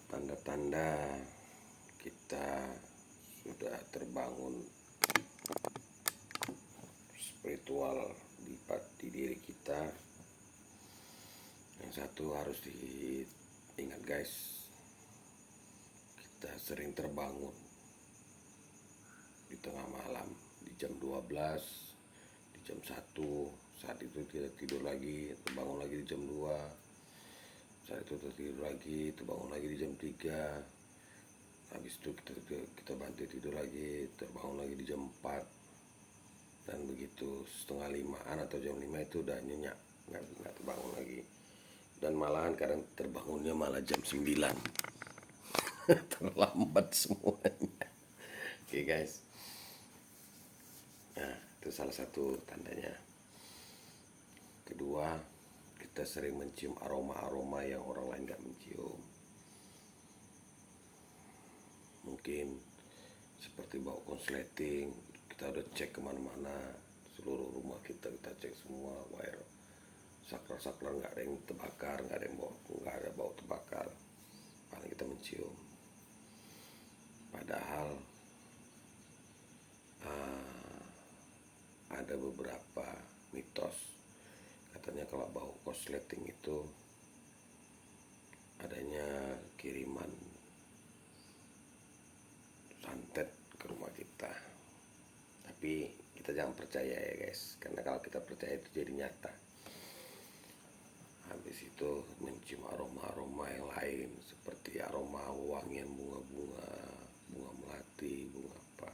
Tanda-tanda kita sudah terbangun spiritual di diri kita. Yang satu harus diingat guys, kita sering terbangun di tengah malam, di jam 12, di jam 1. Saat itu kita tidur lagi, terbangun lagi di jam 2. Saat itu tertidur lagi, terbangun lagi di jam 3. Habis itu kita bantu tidur lagi, terbangun lagi di jam 4. Dan begitu setengah 5-an atau jam 5 itu udah nyenyak, nggak terbangun lagi. Dan malahan kadang terbangunnya malah jam 9. Terlambat semuanya. Oke guys. Nah, itu salah satu tandanya. Kedua, kita sering mencium aroma-aroma yang orang lain gak mencium. Mungkin seperti bau konsleting, kita udah cek kemana-mana, seluruh rumah kita cek semua, wire saklar nggak ada yang terbakar, nggak ada bau terbakar, paling kita mencium. Padahal ada beberapa mitos, katanya kalau bau konsleting itu adanya kiriman santet ke rumah kita. Tapi kita jangan percaya ya guys, karena kalau kita percaya itu jadi nyata. Habis itu mencium aroma-aroma yang lain, seperti aroma wangian bunga-bunga, bunga melati, bunga apa.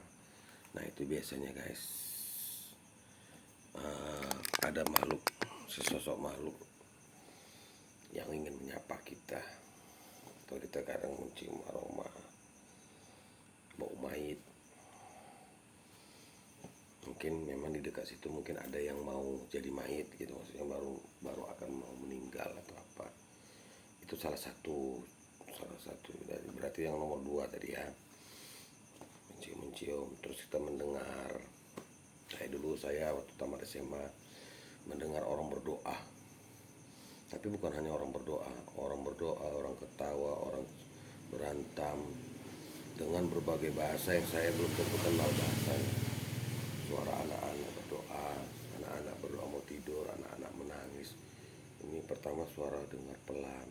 Nah itu biasanya guys, ada makhluk, sesosok makhluk yang ingin menyapa kita. Atau kita kadang mencium aroma bau mayit. Mungkin memang di dekat situ mungkin ada yang mau jadi mayit gitu, maksudnya baru akan mau meninggal atau apa. Itu salah satu dari, berarti yang nomor 2 tadi ya, mencium. Terus kita mendengar, saya waktu tamat SMA mendengar orang berdoa. Tapi bukan hanya orang berdoa, orang ketawa, orang berantem dengan berbagai bahasa yang saya belum tentu kenal bahasanya. Suara anak-anak berdoa mau tidur, anak-anak menangis. Ini pertama suara dengar pelan.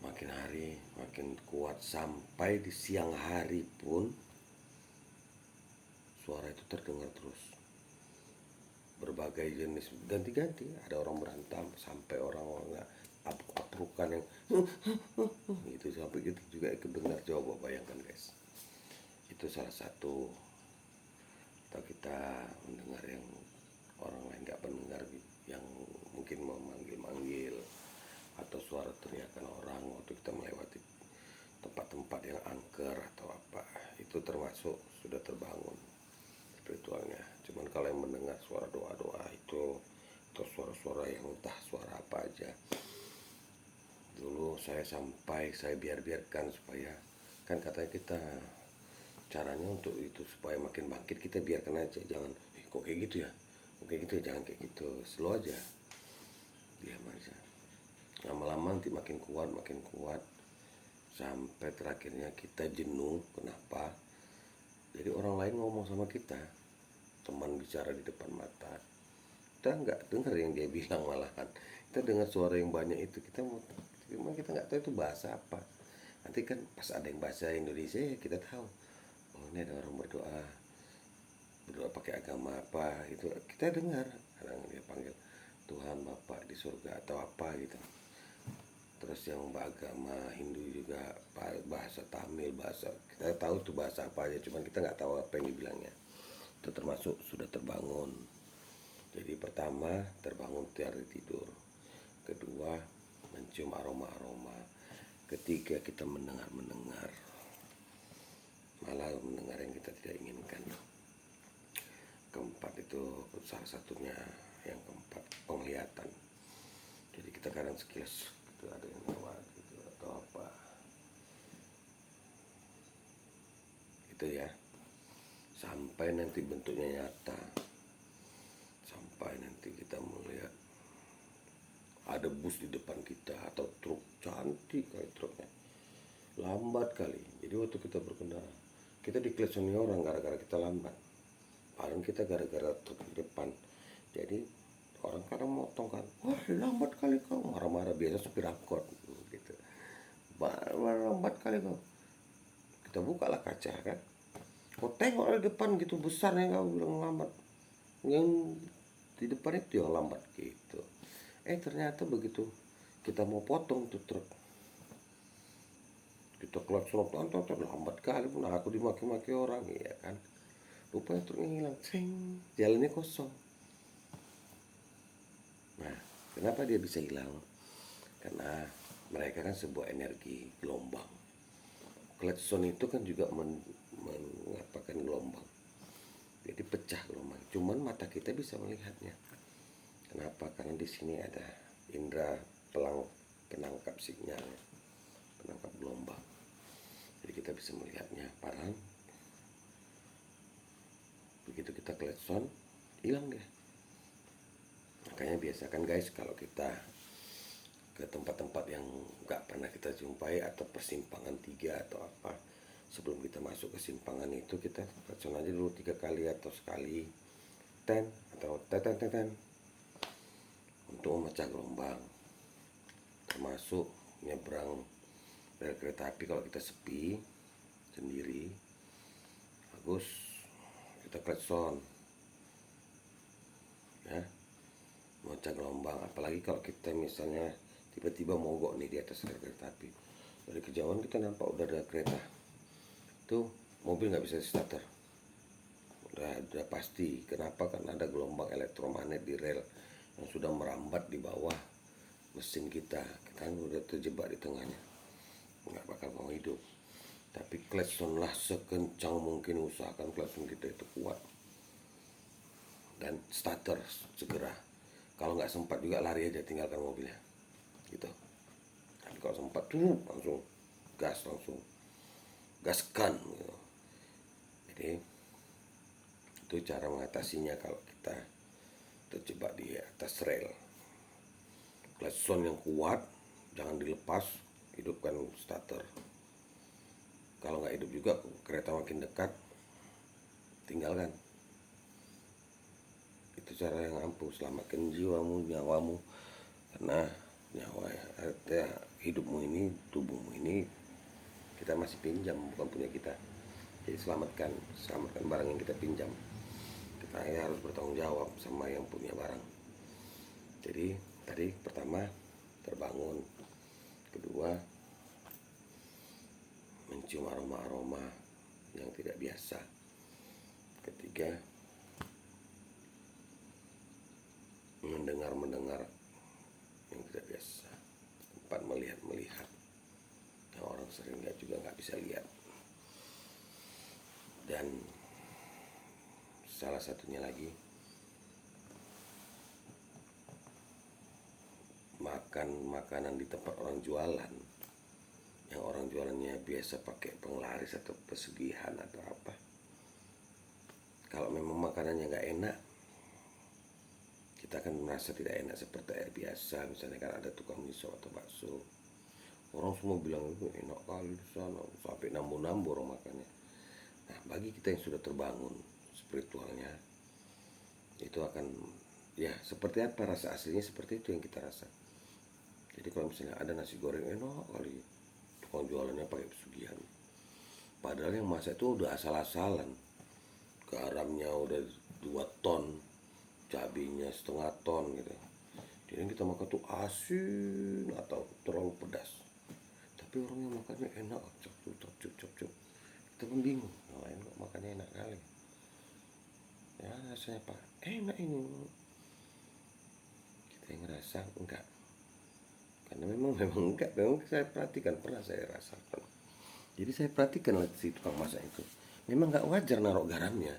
Makin hari makin kuat, sampai di siang hari pun suara itu terdengar terus. Berbagai jenis, ganti-ganti. Ada orang berantem, sampai orang apruk-aprukan yang itu, sampai gitu juga ikut dengar. Coba bayangkan guys. Itu salah satu. Atau kita mendengar yang orang lain gak mendengar, yang mungkin mau manggil-manggil, atau suara teriakan orang waktu kita melewati tempat-tempat yang angker atau apa. Itu termasuk sudah terbangun spiritualnya. Cuman kalau yang mendengar suara doa-doa itu, atau suara-suara yang entah suara apa aja, dulu saya biarkan, supaya kan katanya kita caranya untuk itu supaya makin bangkit, kita biarkan aja, jangan kok kayak gitu ya, jangan kayak gitu, slow aja, diam aja. Lama-lama nanti makin kuat, sampai terakhirnya kita jenuh. Kenapa? Jadi orang lain ngomong sama kita, teman bicara di depan mata, kita nggak dengar yang dia bilang, malahan kita dengar suara yang banyak itu. Kita nggak tahu itu bahasa apa. Nanti kan pas ada yang bahasa Indonesia ya kita tahu, oh ini ada orang berdoa pakai agama apa, itu kita dengar. Kadang dia panggil Tuhan Bapak di surga atau apa gitu. Terus yang beragama Hindu juga bahasa Tamil, bahasa kita tahu itu bahasa apa aja, cuman kita nggak tahu apa yang dibilangnya. Itu termasuk sudah terbangun. Jadi pertama, terbangun dari tidur. Kedua, mencium aroma-aroma. Ketiga, kita mendengar, malah mendengar yang kita tidak inginkan. Keempat itu salah satunya, yang keempat, penglihatan. Jadi kita kadang sekilas itu ada yang lewat gitu atau apa itu ya, sampai nanti bentuknya nyata, sampai nanti kita melihat ada bus di depan kita atau truk cantik kali truknya lambat kali. Jadi waktu kita berkendara kita diklesoni orang gara-gara kita lambat, padahal kita gara-gara truk di depan. Jadi orang kadang motong kan, wah lambat kali kau, marah-marah. Biasa supir angkot gitu, lambat kali kau. Kita bukalah kaca kan, kau tengok di depan gitu besarnya, kau bilang lambat, yang di depan itu yang lambat gitu. Ternyata begitu kita mau potong tuh truk, kita klakson lambat kali pun, aku dimaki-maki orang ya kan. Rupanya truknya hilang, jalannya kosong. Nah, kenapa dia bisa hilang? Karena mereka kan sebuah energi gelombang. Klakson itu kan juga mengatakan gelombang. Jadi pecah gelombang. Cuman mata kita bisa melihatnya. Kenapa? Karena di sini ada indera penangkap sinyal, penangkap gelombang. Jadi kita bisa melihatnya. Padahal begitu kita klakson, hilang dia. Makanya biasakan guys, kalau kita ke tempat-tempat yang nggak pernah kita jumpai atau persimpangan 3 atau apa, sebelum kita masuk ke simpangan itu kita klakson aja dulu 3 kali atau sekali, ten atau ten untuk memecah gelombang. Termasuk nyebrang rel kereta api kalau kita sepi sendiri, bagus kita klakson ya, memecah gelombang. Apalagi kalau kita misalnya tiba-tiba mogok nih di atas rel kereta api, dari kejauhan kita nampak udah ada kereta, tuh mobil nggak bisa starter, udah pasti. Kenapa? Karena ada gelombang elektromagnet di rel yang sudah merambat di bawah mesin kita kan udah terjebak di tengahnya, nggak bakal mau hidup. Tapi klaksonlah sekencang mungkin, usahakan klakson kita itu kuat dan starter segera. Kalau nggak sempat juga lari aja, tinggalkan mobilnya gitu. Tapi kalau sempat tuh langsung gaskan gitu. Jadi itu cara mengatasinya kalau kita terjebak di atas rel. Klakson yang kuat, jangan dilepas, hidupkan starter. Kalau nggak hidup juga, kereta makin dekat, tinggalkan. Itu cara yang ampuh, selamatkan jiwamu, nyawamu. Karena nyawa artinya hidupmu ini, tubuhmu ini kita masih pinjam, bukan punya kita. Jadi selamatkan barang yang kita pinjam. Kita harus bertanggung jawab sama yang punya barang. Jadi tadi pertama terbangun, kedua mencium aroma-aroma yang tidak biasa, ketiga mendengar yang tidak biasa, empat melihat yang orang sering lihat juga nggak bisa lihat, dan salah satunya lagi makan makanan di tempat orang jualan, yang orang jualannya biasa pakai penglaris atau pesugihan atau apa. Kalau memang makanannya nggak enak, kita akan merasa tidak enak seperti air biasa. Misalnya kan ada tukang miso atau bakso, orang semua bilang itu enak kali di sana, sampai nambur-nambur orang makannya. Nah, bagi kita yang sudah terbangun spiritualnya, itu akan ya seperti apa rasa aslinya, seperti itu yang kita rasa. Jadi kalau misalnya ada nasi goreng enak kali, tukang jualannya pakai pesugihan, padahal yang masak itu udah asal-asalan, garamnya udah 2 ton, cabenya setengah ton gitu. Jadi kita makan tuh asin atau terlalu pedas, tapi orang yang makannya enak, cup. Kita pun bingung, ngapain kok makannya enak kali ya, rasanya pak enak ini. Kita yang ngerasa enggak, karena memang enggak, memang saya perhatikan, pernah saya rasakan. Jadi saya perhatikan lah si tukang masak itu, memang nggak wajar naruh garamnya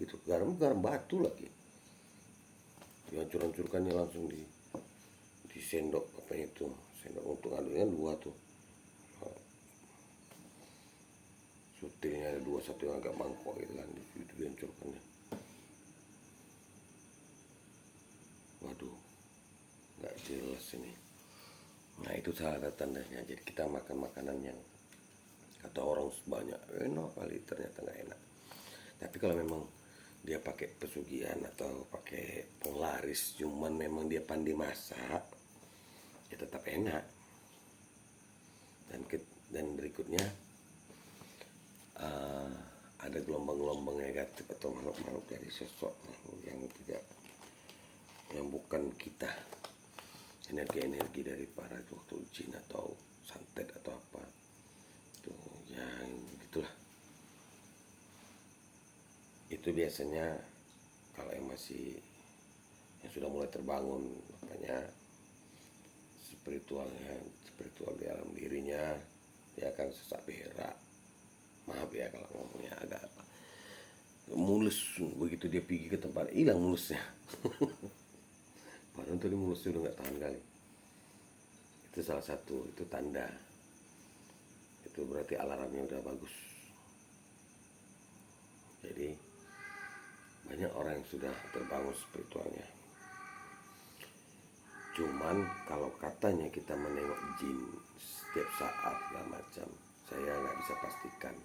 gitu, garam batu lagi, dihancur-hancurkannya langsung di sendok apa itu, sendok untuk aduknya 2 tuh, sutilnya ada 2, satu yang agak mangkok gitu kan, itu dihancurkannya. Waduh, nggak jelas ini. Nah itu salah satu tandanya. Jadi kita makan makanan yang kata orang banyak enak kali, ternyata nggak enak. Tapi kalau memang dia pakai pesugihan atau pakai penglaris, cuman memang dia pandai masak, ya tetap enak. Dan berikutnya uh, ada gelombang-gelombang negatif atau makhluk-makhluk dari sosok yang tidak, yang bukan kita, energi-energi dari para waktu jin atau santet atau apa itu yang gitulah. Itu biasanya kalau yang masih, yang sudah mulai terbangun makanya spiritual di dalam dirinya, dia akan sesak berak. Maaf ya kalau ngomongnya agak mulus, begitu dia pergi ke tempat hilang mulusnya. Padahal tadi mulusnya udah nggak tahan kali. Itu salah satu, itu tanda, itu berarti alarmnya udah bagus. Jadi banyak orang yang sudah terbangun spiritualnya. Cuman kalau katanya kita menengok jin setiap saat segala macam, saya nggak bisa pastikan.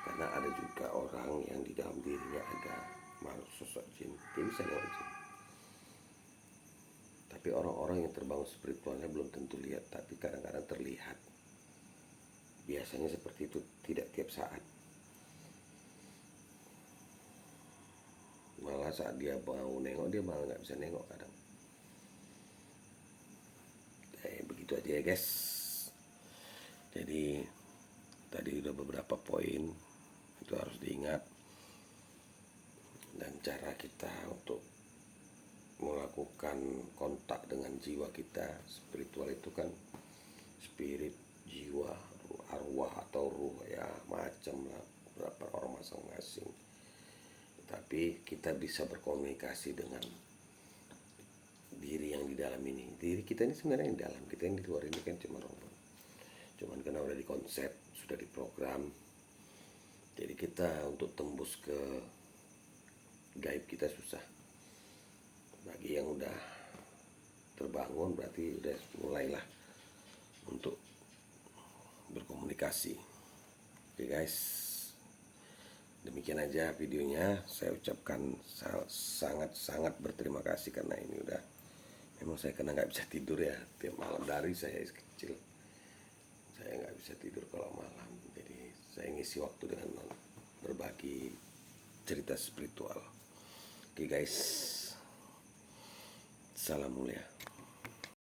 Karena ada juga orang yang di dalam dirinya ada makhluk sosok jin, dia bisa nengok jin. Tapi orang-orang yang terbangun spiritualnya belum tentu lihat, tapi kadang-kadang terlihat. Biasanya seperti itu, tidak tiap saat. Malah saat dia mau nengok, dia malah nggak bisa nengok kadang. Begitu aja ya guys. Jadi tadi udah beberapa poin itu harus diingat. Dan cara kita untuk melakukan kontak dengan jiwa kita, spiritual itu kan spirit, jiwa, arwah atau ruh ya macam lah, berapa orang masing-masing. Tapi kita bisa berkomunikasi dengan diri yang di dalam ini. Diri kita ini sebenarnya yang di dalam, kita yang di luar ini kan cuma robot. Cuman karena udah dikonsep, sudah diprogram, jadi kita untuk tembus ke gaib kita susah. Bagi yang udah terbangun berarti udah mulailah untuk berkomunikasi. Oke guys, demikian aja videonya. Saya ucapkan sangat berterima kasih karena ini udah, memang saya karena nggak bisa tidur ya tiap malam dari saya kecil. Saya nggak bisa tidur kalau malam, jadi saya ngisi waktu dengan berbagi cerita spiritual. Oke guys, salam mulia.